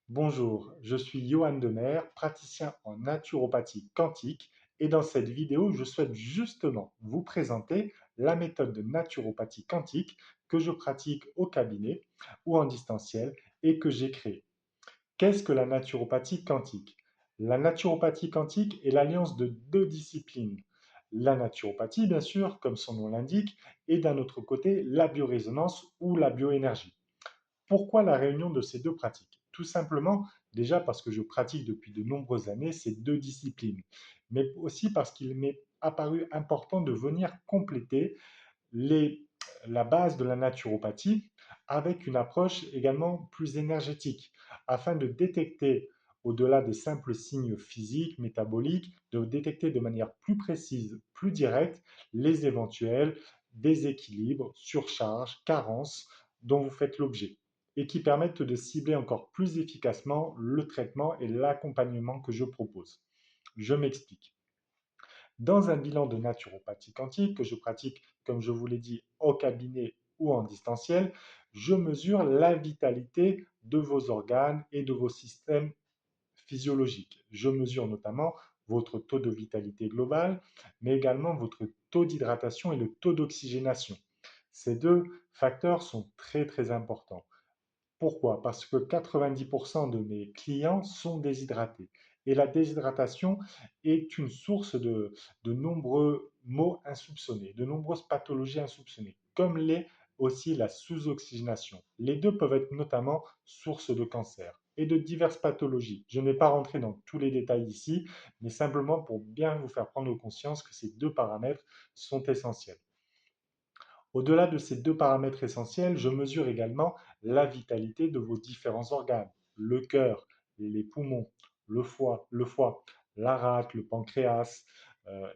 Bonjour, je suis Johan Demer, praticien en naturopathie quantique et dans cette vidéo, je souhaite justement vous présenter la méthode de naturopathie quantique que je pratique au cabinet ou en distanciel et que j'ai créée. Qu'est-ce que la naturopathie quantique? La naturopathie quantique est l'alliance de deux disciplines. La naturopathie, bien sûr, comme son nom l'indique, et d'un autre côté, la biorésonance ou la bioénergie. Pourquoi la réunion de ces deux pratiques? Tout simplement, déjà parce que je pratique depuis de nombreuses années ces deux disciplines, mais aussi parce qu'il m'est apparu important de venir compléter les- la base de la naturopathie avec une approche également plus énergétique, afin de détecter, au-delà des simples signes physiques, métaboliques, de détecter de manière plus précise, plus directe, les éventuels déséquilibres, surcharges, carences dont vous faites l'objet et qui permettent de cibler encore plus efficacement le traitement et l'accompagnement que je propose. Je m'explique. Dans un bilan de naturopathie quantique que je pratique, comme je vous l'ai dit, au cabinet ou en distanciel, je mesure la vitalité de vos organes et de vos systèmes physiologiques. Je mesure notamment votre taux de vitalité global, mais également votre taux d'hydratation et le taux d'oxygénation. Ces deux facteurs sont très très importants. Pourquoi? Parce que 90% de mes clients sont déshydratés. Et la déshydratation est une source de nombreux maux insoupçonnés, de nombreuses pathologies insoupçonnées, comme l'est aussi la sous-oxygénation. Les deux peuvent être notamment source de cancer et de diverses pathologies. Je ne vais pas rentrer dans tous les détails ici, mais simplement pour bien vous faire prendre conscience que ces deux paramètres sont essentiels. Au-delà de ces deux paramètres essentiels, je mesure également la vitalité de vos différents organes, le cœur, les poumons, le foie, la rate, le pancréas,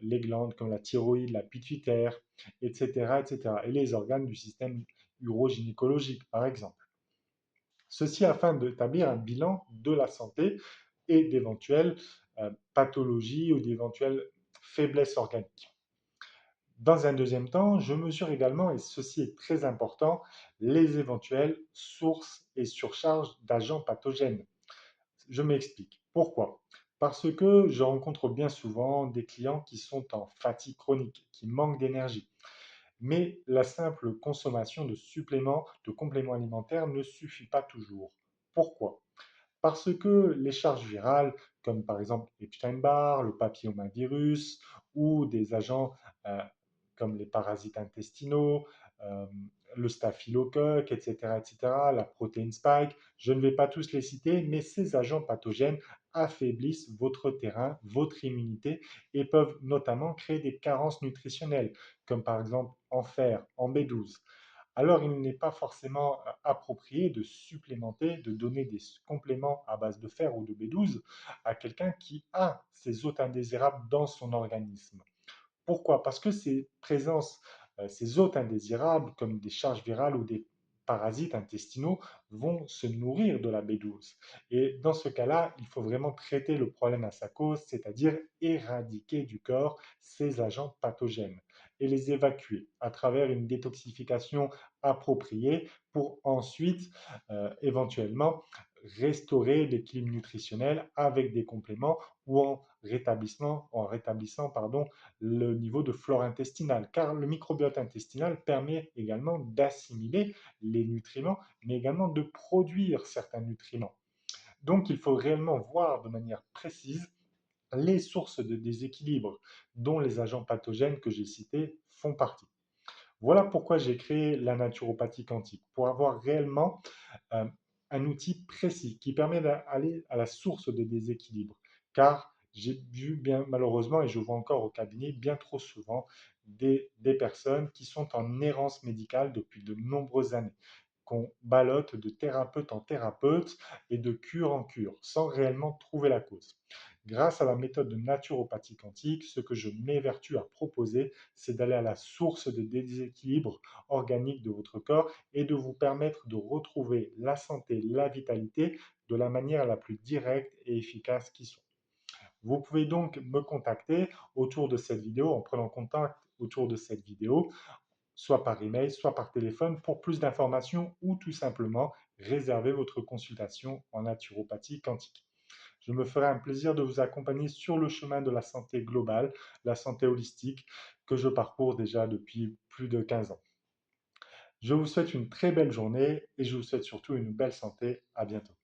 les glandes comme la thyroïde, la pituitaire, etc., etc., et les organes du système urogynécologique, par exemple. Ceci afin d'établir un bilan de la santé et d'éventuelles pathologies ou d'éventuelles faiblesses organiques. Dans un deuxième temps, je mesure également, et ceci est très important, les éventuelles sources et surcharges d'agents pathogènes. Je m'explique. Pourquoi? Parce que je rencontre bien souvent des clients qui sont en fatigue chronique, qui manquent d'énergie. Mais la simple consommation de suppléments, de compléments alimentaires ne suffit pas toujours. Pourquoi? Parce que les charges virales, comme par exemple Epstein-Barr, le papillomavirus ou des agents euh, comme les parasites intestinaux, euh, le staphylocoque, etc., etc., la protéine spike, je ne vais pas tous les citer, mais ces agents pathogènes affaiblissent votre terrain, votre immunité et peuvent notamment créer des carences nutritionnelles, comme par exemple en fer, en B12. Alors il n'est pas forcément approprié de supplémenter, de donner des compléments à base de fer ou de B12 à quelqu'un qui a ces hôtes indésirables dans son organisme. Pourquoi? Parce que ces hôtes indésirables, comme des charges virales ou des parasites intestinaux, vont se nourrir de la B12. Et dans ce cas-là, il faut vraiment traiter le problème à sa cause, c'est-à-dire éradiquer du corps ces agents pathogènes et les évacuer à travers une détoxification appropriée pour ensuite éventuellement restaurer l'équilibre nutritionnel avec des compléments ou en rétablissant pardon, le niveau de flore intestinale, car le microbiote intestinal permet également d'assimiler les nutriments, mais également de produire certains nutriments. Donc il faut réellement voir de manière précise les sources de déséquilibre dont les agents pathogènes que j'ai cités font partie. Voilà pourquoi j'ai créé la naturopathie quantique, pour avoir réellement euh, un outil précis qui permet d'aller à la source des déséquilibres. Car j'ai vu bien malheureusement, et je vois encore au cabinet bien trop souvent, des personnes qui sont en errance médicale depuis de nombreuses années, qu'on ballotte de thérapeute en thérapeute et de cure en cure, sans réellement trouver la cause. Grâce à la méthode de naturopathie quantique, ce que je m'évertue à proposer, c'est d'aller à la source des déséquilibres organiques de votre corps et de vous permettre de retrouver la santé, la vitalité de la manière la plus directe et efficace qui soit. Vous pouvez donc me contacter autour de cette vidéo, en prenant contact autour de cette vidéo, soit par email, soit par téléphone, pour plus d'informations ou tout simplement réservez votre consultation en naturopathie quantique. Je me ferai un plaisir de vous accompagner sur le chemin de la santé globale, la santé holistique, que je parcours déjà depuis plus de 15 ans. Je vous souhaite une très belle journée et je vous souhaite surtout une belle santé. À bientôt.